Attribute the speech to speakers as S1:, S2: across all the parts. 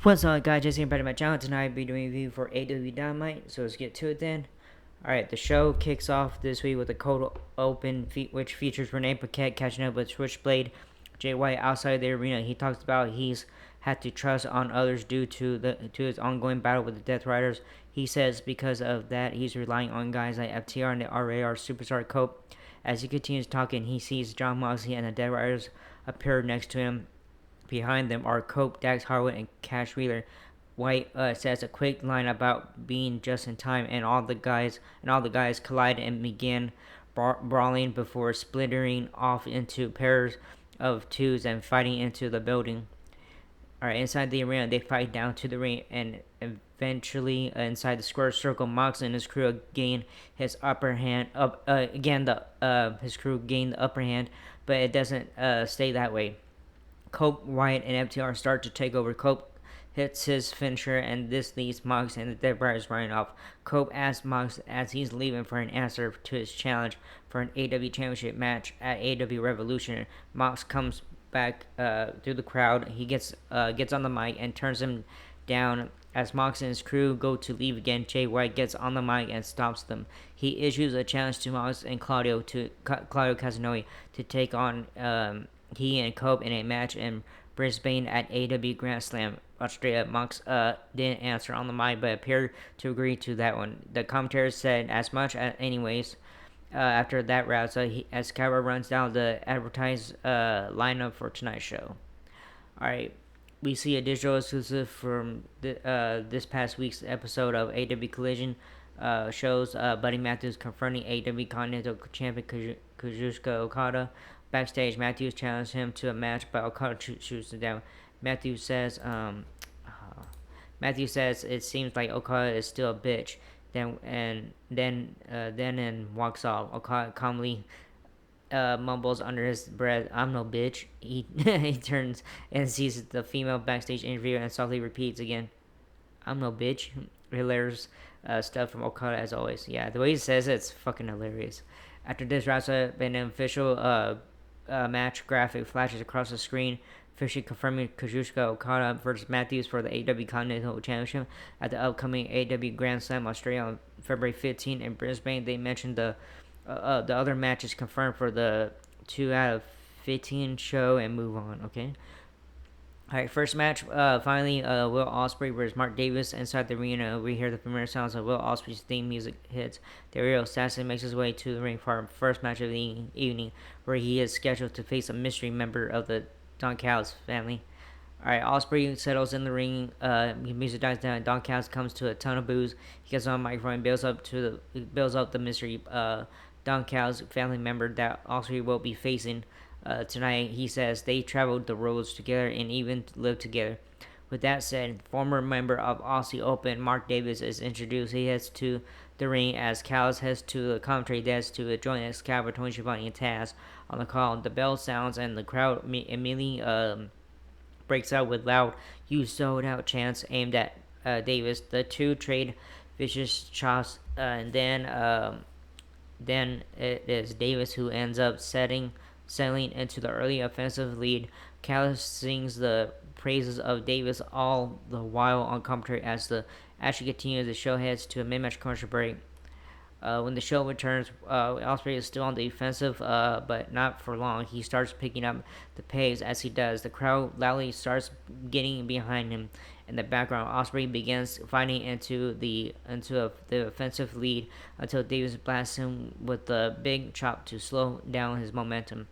S1: What's up, guys? Just here back to my channel. Tonight I'll be doing a review for AEW Dynamite, so let's get to it then. Alright, the show kicks off this week with a cold open, which features Renee Paquette catching up with Switchblade. Jay White outside the arena, he talks about he's had to trust on others due to his ongoing battle with the Death Riders. He says because of that, he's relying on guys like FTR and the RAR superstar Cope. As he continues talking, he sees John Moxley and the Death Riders appear next to him. Behind them are Cope, Dax Harwood, and Cash Wheeler. White says a quick line about being just in time, and all the guys collide and begin brawling before splintering off into pairs of twos and fighting into the building. Alright, inside the arena, they fight down to the ring, and eventually inside the square circle, Mox and his crew gain his upper hand. His crew gain the upper hand, but it doesn't stay that way. Cope, Wyatt, and FTR start to take over. Cope hits his finisher, and this leaves Mox and the Dead Riders running off. Cope asks Mox as he's leaving for an answer to his challenge for an AEW Championship match at AEW Revolution. Mox comes back through the crowd. He gets on the mic and turns him down. As Mox and his crew go to leave again, Jay White gets on the mic and stops them. He issues a challenge to Mox and Claudio Castagnoli to take on he and Cope in a match in Brisbane at AEW Grand Slam, Australia. Mox didn't answer on the mic, but appeared to agree to that one. The commentator said as much, anyways. After that route, as camera runs down the advertised lineup for tonight's show. Alright, we see a digital exclusive from this past week's episode of AEW Collision. Shows Buddy Matthews confronting AEW Continental Champion Kazuchika Okada. Backstage, Matthews challenged him to a match, but Okada shoots him down. Matthews says it seems like Okada is still a bitch. Then walks off. Okada calmly mumbles under his breath, "I'm no bitch." He turns and sees the female backstage interviewer and softly repeats again, "I'm no bitch." Hilarious stuff from Okada as always. Yeah, the way he says it's fucking hilarious. After this wraps up, an official match graphic flashes across the screen, officially confirming Kazuchika Okada versus Matthews for the AEW Continental Championship at the upcoming AEW Grand Slam Australia on February 15 in Brisbane. They mentioned the other matches confirmed for the 2 out of 15 show and move on. Okay. Alright, first match, finally, Will Ospreay versus Mark Davis inside the arena. We hear the familiar sounds of Will Ospreay's theme music hits. Dario Sasson makes his way to the ring for our first match of the evening, where he is scheduled to face a mystery member of the Don Callis family. Alright, Ospreay settles in the ring, music dies down, Don Callis comes to a ton of boos. He gets on the microphone and builds up the mystery Don Callis family member that Ospreay will be facing. Tonight, he says they traveled the roads together and even lived together. With that said, former member of Aussie Open, Mark Davis, is introduced. He heads to the ring as Callis heads to the commentary desk to join Excalibur, Tony Schiavone, and Taz on the call. The bell sounds and the crowd immediately breaks out with loud "You sold out" chants aimed at Davis. The two trade vicious shots, and then it is Davis who ends up settling into the early offensive lead. Callis sings the praises of Davis all the while on commentary as the action continues. The show heads to a mid-match commercial break. When the show returns, Ospreay is still on the offensive, but not for long. He starts picking up the pace as he does. The crowd loudly starts getting behind him. In the background, Ospreay begins fighting into the offensive lead until Davis blasts him with the big chop to slow down his momentum.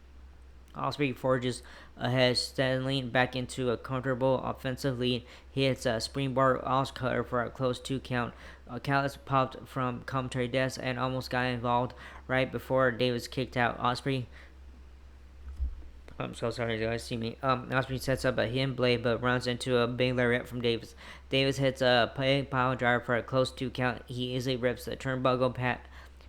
S1: Ospreay forges ahead, steadily back into a comfortable offensive lead. He hits a springboard cutter for a close 2 count. Callis popped from commentary desk and almost got involved right before Davis kicked out. Ospreay, I'm so sorry, you guys see me. Ospreay sets up a hidden blade but runs into a big lariat from Davis. Davis hits a pile driver for a close 2 count. He easily rips the turnbuckle,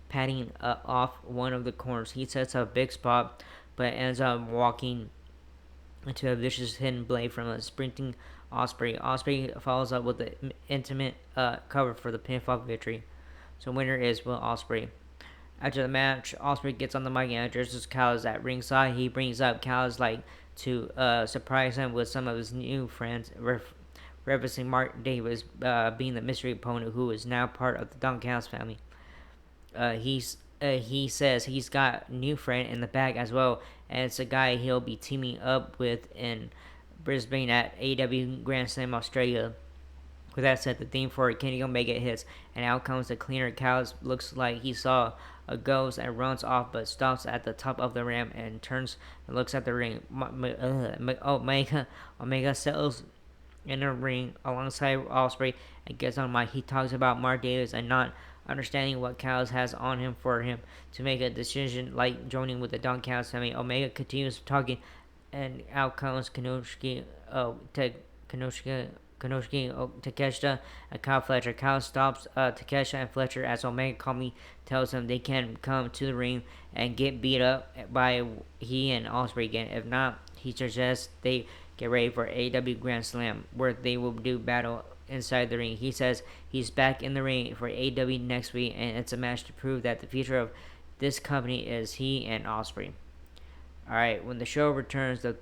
S1: patting off one of the corners. He sets up a big spot, but ends up walking into a vicious hidden blade from a sprinting Ospreay. Ospreay follows up with an intimate cover for the pinfall victory. So winner is Will Ospreay. After the match, Ospreay gets on the mic and addresses Callis at ringside. He brings up Callis to surprise him with some of his new friends, referencing Mark Davis being the mystery opponent who is now part of the Don Callis family. He says he's got a new friend in the bag as well, and it's a guy he'll be teaming up with in Brisbane at AEW Grand Slam Australia. With that said, the theme for Kenny Omega hits, and out comes the cleaner cows. Looks like he saw a ghost and runs off, but stops at the top of the ramp and turns and looks at the ring. Omega settles in the ring alongside Osprey and gets on mic. He talks about Mark Davis and not understanding what Cows has on him for him to make a decision like joining with the Don Cows family. Omega continues talking, and out comes Takeshita, and Kyle Fletcher. Kyle stops Takeshita and Fletcher as Omega calmly tells them they can come to the ring and get beat up by he and Osprey again. If not, he suggests they get ready for AEW Grand Slam, where they will do battle inside the ring. He says he's back in the ring for AEW next week, and it's a match to prove that the future of this company is he and Osprey. Alright, when the show returns, the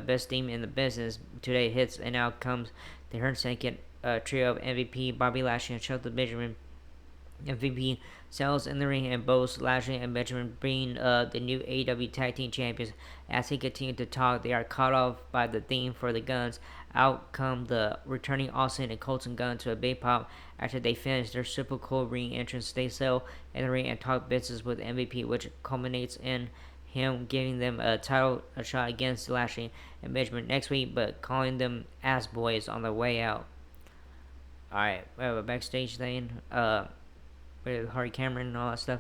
S1: best theme in the business today hits, and out comes the second trio of MVP, Bobby Lashley, and Shelton Benjamin. MVP sells in the ring and boasts Lashley and Benjamin being the new AEW Tag Team Champions. As he continued to talk, they are cut off by the theme for the Guns. Out come the returning Austin and Colton Gunn to a big pop after they finish their super cool ring entrance. They sell in the ring and talk business with MVP, which culminates in him giving them a shot against Lashley and Benjamin next week, but calling them ass boys on the way out. Alright, we have a backstage thing. With Harry Cameron and all that stuff.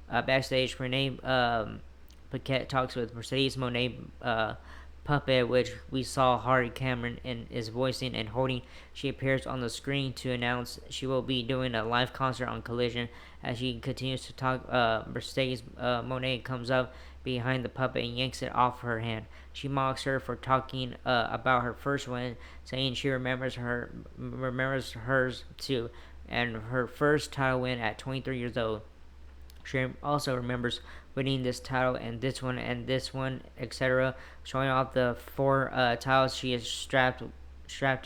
S1: Backstage, Renee Paquette talks with Mercedes Monet Puppet, which we saw Harry Cameron is voicing and holding. She appears on the screen to announce she will be doing a live concert on Collision. As she continues to talk, Mercedes Monet comes up behind the puppet and yanks it off her hand. She mocks her for talking about her first win, saying she remembers hers too, and her first title win at 23 years old. She also remembers winning this title and this one, etc., showing off the four titles she is strapped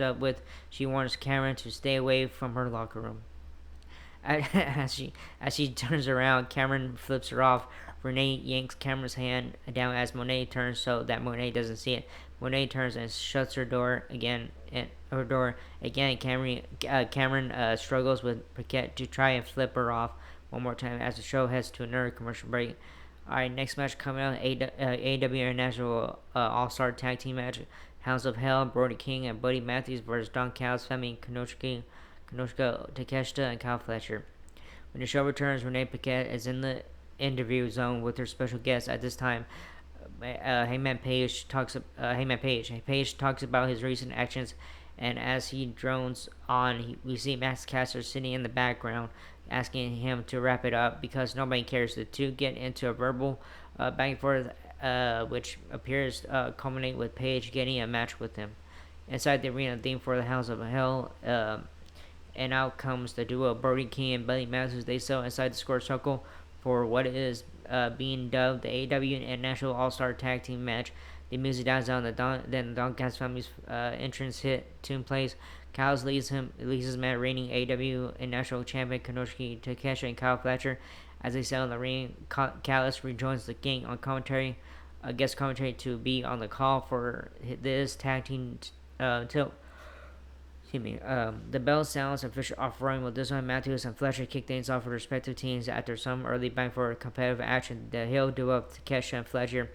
S1: up with. She warns Cameron to stay away from her locker room. As she turns around, Cameron flips her off. Renee yanks Cameron's hand down as Monet turns so that Monet doesn't see it. Monet turns and shuts her door again. Cameron struggles with Paquette to try and flip her off one more time as the show heads to another commercial break. Alright, next match coming out, AEW International All-Star Tag Team match. Hounds of Hell, Brody King and Buddy Matthews versus Don Callis, Femi Kanoshika, Takeshita, and Kyle Fletcher. When the show returns, Renee Paquette is in the interview zone with her special guest at this time. Hangman Page talks about his recent actions, and as he drones on, we see Max Caster sitting in the background, asking him to wrap it up because nobody cares. The two get into a verbal back and forth, which appears culminate with Page getting a match with him. Inside the arena, theme for the House of Hell, and out comes the duo Brody King and Buddy Matthews. They sell inside the score circle for what is being dubbed the AEW International All-Star Tag Team match. The music dies down. Then the Don Callis family's entrance hit tune plays. Callis leads his man reigning AEW International Champion Kanoshiki Takeshita and Kyle Fletcher as they settle in the ring. Callis rejoins the King on commentary, guest commentary to be on the call for this tag team tilt. Excuse me. The bell sounds, official offering with this one. Matthews and Fletcher kick things off for respective teams after some early back for competitive action. The Hill do up Takeshita and Fletcher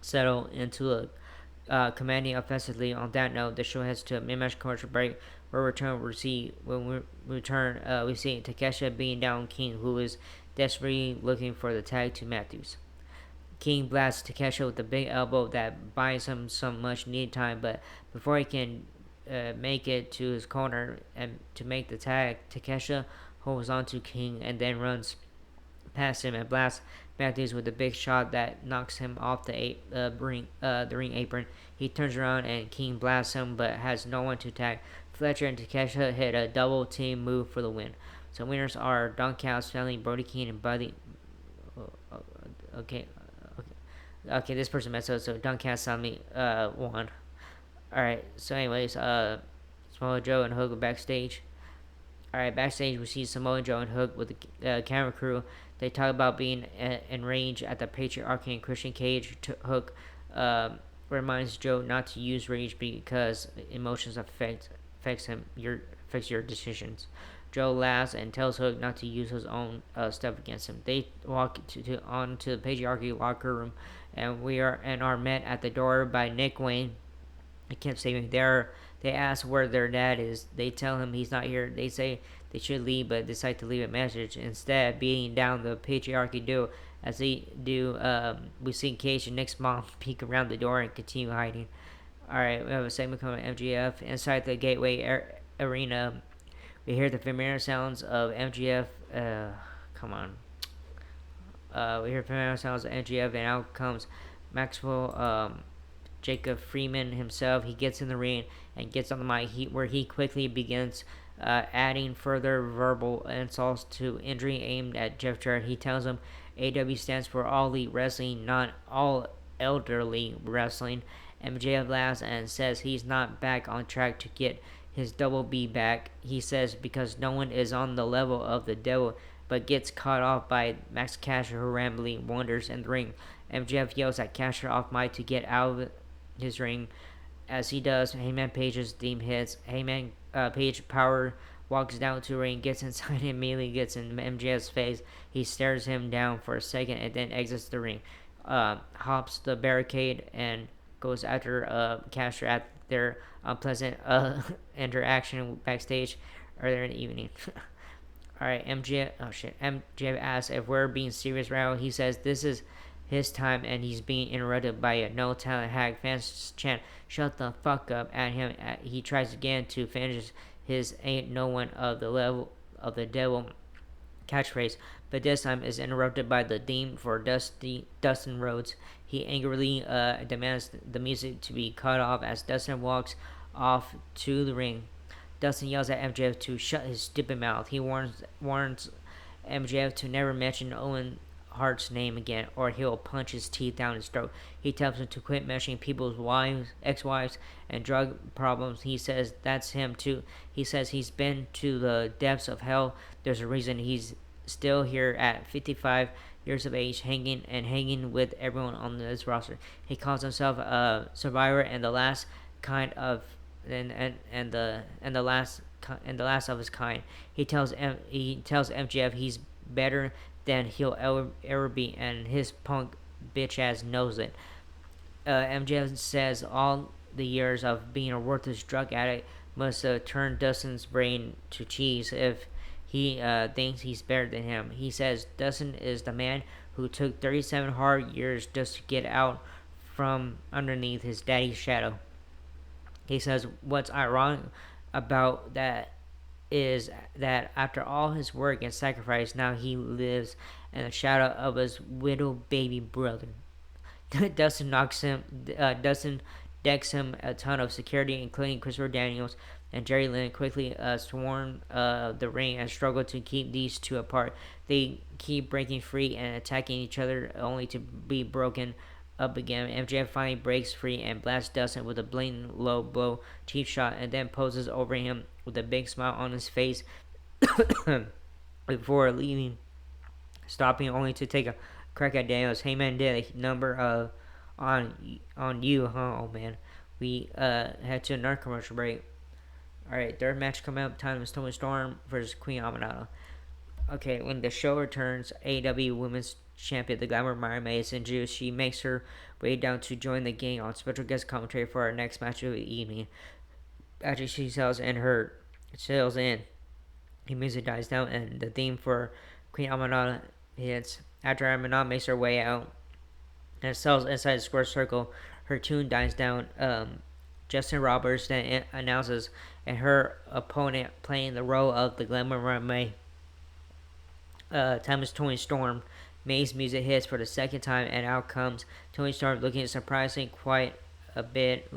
S1: settle into a commanding offensively. On that note, the show heads to a mid-match commercial break. When we see Takeshita being down King, who is desperately looking for the tag to Matthews. King blasts Takeshita with a big elbow that buys him some much needed time, but before he can make it to his corner and to make the tag, Takeshita holds on to King and then runs past him and blasts Matthews with a big shot that knocks him off the ring apron. He turns around and King blasts him but has no one to tag. Fletcher and Takeshita hit a double team move for the win. So winners are Don Callis, family, Brody King, and Buddy. Okay, this person messed up. So Don Callis family won. Alright, so anyways, Samoa Joe and Hook backstage. All right, backstage we see Samoa Joe and Hook with the camera crew. They talk about being enraged at the patriarchy and Christian Cage. Hook reminds Joe not to use rage because emotions affects him your affects your decisions. Joe laughs and tells Hook not to use his own stuff against him. They walk on to the patriarchy locker room, and are met at the door by Nick Wayne. I can't say anything. They ask where their dad is. They tell him he's not here. They say they should leave, but decide to leave a message. Instead, beating down the patriarchy duo. As they do, we see Cage and Nick's mom peek around the door and continue hiding. Alright, we have a segment coming from MGF. Inside the Gateway Arena, we hear the familiar sounds of MGF. Come on. We hear familiar sounds of MGF, and out comes Maxwell. Jacob Freeman himself. He gets in the ring and gets on the mic, where he quickly begins adding further verbal insults to injury aimed at Jeff Jarrett. He tells him AW stands for All Elite Wrestling, not All Elderly Wrestling. MJF laughs and says he's not back on track to get his double B back. He says because no one is on the level of the devil, but gets caught off by Max Caster, who randomly wanders in the ring. MJF yells at Caster off mic to get out of his ring. As he does, Heyman Page's theme hits. Heyman Page power walks down to the ring, gets inside, and immediately gets in MJF's face. He stares him down for a second and then exits the ring. Hops the barricade and goes after Caster at their unpleasant interaction backstage earlier in the evening. Alright, MJF asks if we're being serious right now. He says this is his time, and he's being interrupted by a no talent hack. Fans chant "Shut the fuck up" at him. He tries again to finish his "Ain't no one of the level of the devil" catchphrase, but this time is interrupted by the theme for Dustin Rhodes. He angrily demands the music to be cut off as Dustin walks off to the ring. Dustin yells at MJF to shut his stupid mouth. He warns MJF to never mention Owen Hart's name again, or he'll punch his teeth down his throat. He tells him to quit mentioning people's wives, ex-wives, and drug problems. He says that's him too. He says he's been to the depths of hell. There's a reason he's still here at 55 years of age, hanging with everyone on this roster. He calls himself a survivor and the last kind of and the last of his kind. He tells MJF he's better than he'll ever be, and his punk bitch ass knows it. MJF says all the years of being a worthless drug addict must turn Dustin's brain to cheese if he thinks he's better than him. He says Dustin is the man who took 37 hard years just to get out from underneath his daddy's shadow. He says what's ironic about that is that after all his work and sacrifice, now he lives in the shadow of his widowed baby brother. Dustin decks him a ton of security, including Christopher Daniels and Jerry Lynn. Quickly swarm the ring and struggle to keep these two apart. They keep breaking free and attacking each other, only to be broken up again. MJF finally breaks free and blasts Dustin with a blatant low blow cheap shot, and then poses over him with a big smile on his face before leaving, stopping only to take a crack at Daniels. Heyman did a number on you, huh? Oh man, we head to another commercial break. All right, third match coming up. Time is Toni Storm versus Queen Aminata. Okay, when the show returns, AEW Women's Champion, the Glamour Maya May, is introduced. She makes her way down to join the gang on special guest commentary for our next match of the evening. After she sails in, the music dies down, and the theme for Queen Aminata hits. After Aminata makes her way out and settles inside the square circle, her tune dies down. Justin Roberts then announces, and her opponent playing the role of the Glamour May. Time is Toni Storm. May's music hits for the second time, and out comes Toni Storm, looking surprisingly quite a bit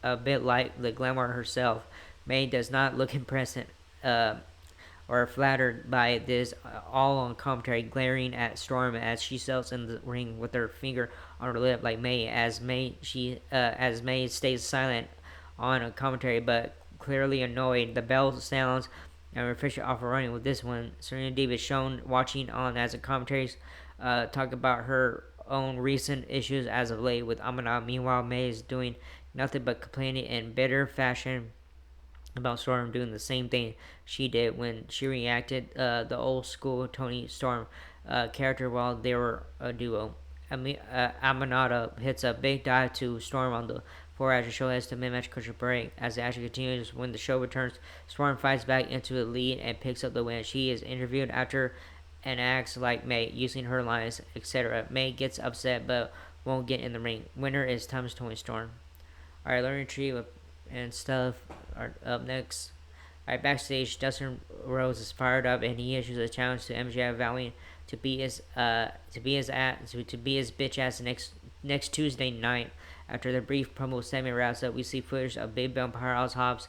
S1: like the Glamour herself. May does not look impressed or flattered by this all-on commentary, glaring at Storm as she settles in the ring with her finger on her lip like May. As May stays silent on a commentary, but clearly annoyed. The bell sounds and we're officially off and running with this one. Serena Deeb is shown watching on as the commentaries talk about her own recent issues as of late with Amana. Meanwhile, May is doing nothing but complaining in bitter fashion about Storm doing the same thing she did when she reacted the old school Tony Storm character while they were a duo. Aminata hits a big dive to Storm on the floor as the show heads to mid-match commercial break. As the action continues, when the show returns, Storm fights back into the lead and picks up the win. She is interviewed after and acts like May, using her lines, etc. May gets upset but won't get in the ring. Winner is Thomas Tony Storm. Alright, learning tree and stuff are up next. Alright, backstage, Dustin Rhodes is fired up and he issues a challenge to MJF, vowing to be his bitch ass next Tuesday night. After the brief promo segment wraps up, we see footage of Big Bill Powerhouse Hobbs,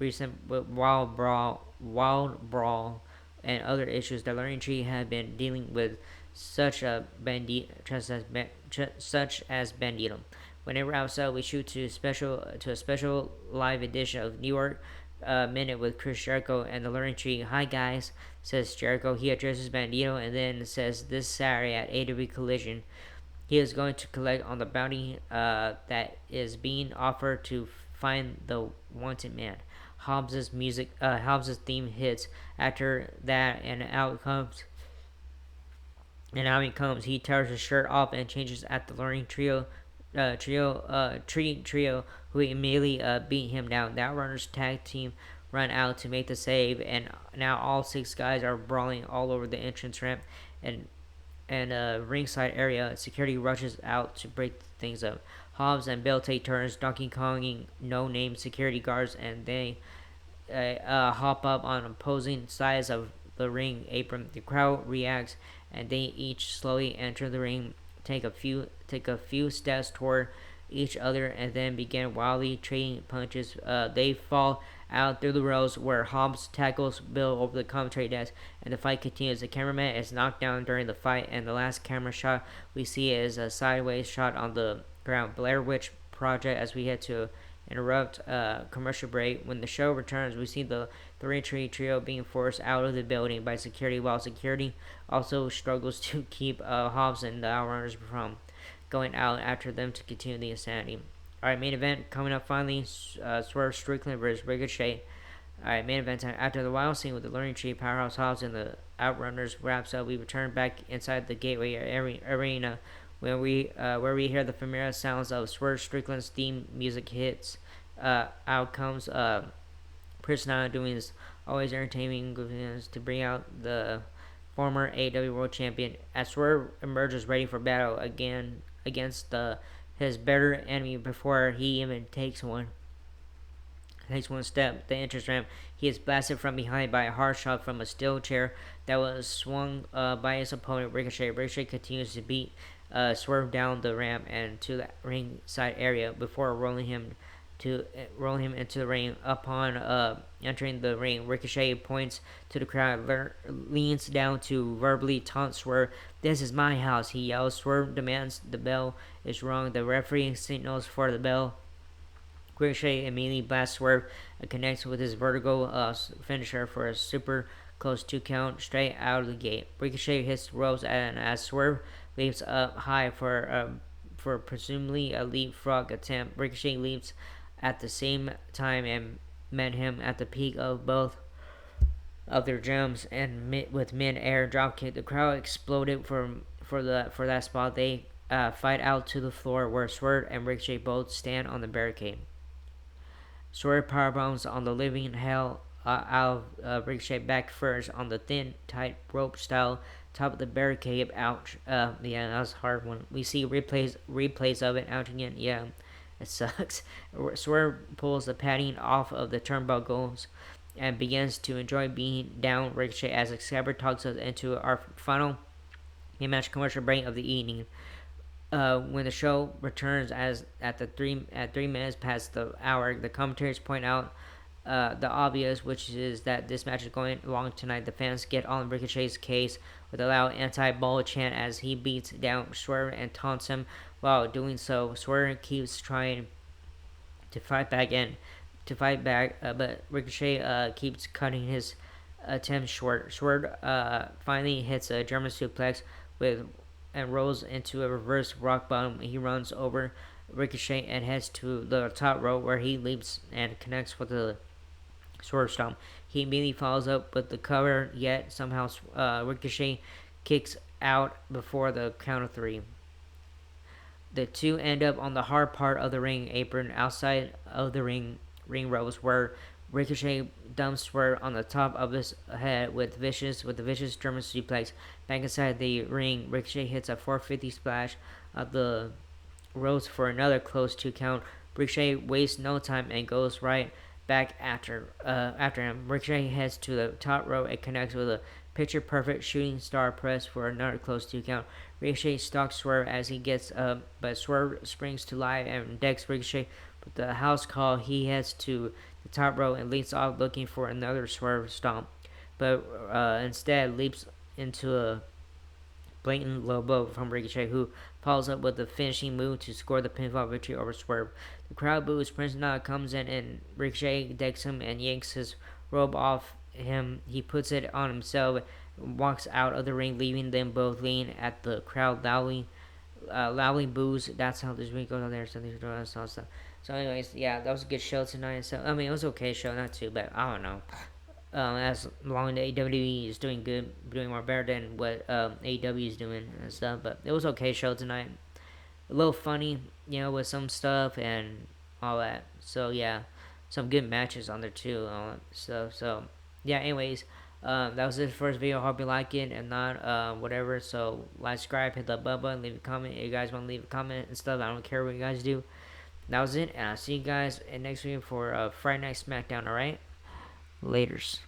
S1: recent wild brawl, and other issues that Learning Tree had been dealing with, such as Bandito. When it wraps up, we shoot to a special live edition of New York Minute with Chris Jericho and the Learning Tree. Hi guys, says Jericho. He addresses Bandito and then says this Saturday at AEW Collision, he is going to collect on the bounty that is being offered to find the wanted man. Hobbs's theme hits after that, and out he comes. He tears his shirt off and changes at the Learning Trio, who immediately beat him down. The Outrunners tag team run out to make the save, and now all six guys are brawling all over the entrance ramp and ringside area. Security rushes out to break things up. Hobbs and Bill take turns Donkey Konging no-name security guards, and they hop up on opposing sides of the ring apron. The crowd reacts, and they each slowly enter the ring, take a few steps toward each other, and then begin wildly trading punches. They fall out through the ropes, where Hobbs tackles Bill over the commentary desk, and the fight continues. The cameraman is knocked down during the fight, and the last camera shot we see is a sideways shot on the ground. Blair Witch Project, as we head to interrupt commercial break. When the show returns, we see the Three Tree Trio being forced out of the building by security, while security also struggles to keep Hobbs and the Outrunners from going out after them to continue the insanity. Alright, main event coming up finally. Swerve Strickland versus Ricochet. Alright, main event time. After the wild scene with the Learning Tree, Powerhouse Hobbs, and the Outrunners wraps up, we return back inside the Gateway Arena where we hear the familiar sounds of Swerve Strickland's theme music hits. Out comes Priscilla doing his always entertaining to bring out the former AEW World Champion. As Swerve emerges ready for battle again against his better enemy before he even takes one step the entrance ramp, he is blasted from behind by a hard shot from a steel chair that was swung by his opponent Ricochet. Ricochet continues to beat Swerve down the ramp and to the ringside area before rolling him into the ring. Upon entering the ring, Ricochet points to the crowd, leans down to verbally taunt Swerve. "This is my house," he yells. Swerve demands the bell is rung. The referee signals for the bell. Ricochet immediately blasts Swerve and connects with his vertical finisher for a super close 2 count straight out of the gate. Ricochet hits the ropes, and as Swerve leaps up high for presumably a leapfrog attempt, Ricochet leaps at the same time and met him at the peak of both of their jumps, and with mid-air dropkick. The crowd exploded for that spot. They fight out to the floor, where Swerve and Ricochet both stand on the barricade. Swerve powerbombs on the living hell out of Ricochet back first on the thin, tight rope style top of the barricade. Ouch. Yeah, that was a hard one. We see replays of it. Ouch again. Yeah, it sucks. Swerve pulls the padding off of the turnbuckles and begins to enjoy being down Ricochet as Excalibur talks us into our final match commercial break of the evening. When the show returns at 3 minutes past the hour, the commentators point out the obvious, which is that this match is going along tonight. The fans get on Ricochet's case with a loud anti-ball chant as he beats down Swerve and taunts him. While doing so, Swerve keeps trying to fight back in, but Ricochet keeps cutting his attempts short. Sword finally hits a German suplex with and rolls into a reverse rock bottom. He runs over Ricochet and heads to the top rope where he leaps and connects with the sword stomp. He immediately follows up with the cover, yet somehow Ricochet kicks out before the count of three. The two end up on the hard part of the ring apron outside of the ring ropes where Ricochet dumps Swerve on the top of his head with the vicious German suplex. Back inside the ring, Ricochet hits a 450 splash of the ropes for another close two count. Ricochet wastes no time and goes right back after him. Ricochet heads to the top rope and connects with a picture perfect shooting star press for another close two count. Ricochet stalks Swerve as he gets up, but Swerve springs to life and decks Ricochet with the house call. He heads to the top rope and leaps off looking for another Swerve stomp, but instead leaps into a blatant low blow from Ricochet, who follows up with a finishing move to score the pinfall victory over Swerve. The crowd boos. Prince Nana comes in and Ricochet decks him and yanks his robe off him. He puts it on himself and walks out of the ring, leaving them both leaning at the crowd loudly boos. That's how this week goes on there. So, anyways, yeah, that was a good show tonight. So, I mean, it was an okay show, not too bad. I don't know. As long as AEW is doing good, doing more better than what AEW is doing and stuff. But it was okay show tonight. A little funny, with some stuff and all that. So yeah, some good matches on there too. All that stuff. So yeah. Anyways, that was it for this video. Hope you like it and not whatever. So like, subscribe, hit that button, leave a comment. If you guys want to leave a comment and stuff, I don't care what you guys do. That was it, and I'll see you guys in next week for Friday Night SmackDown. All right, laters.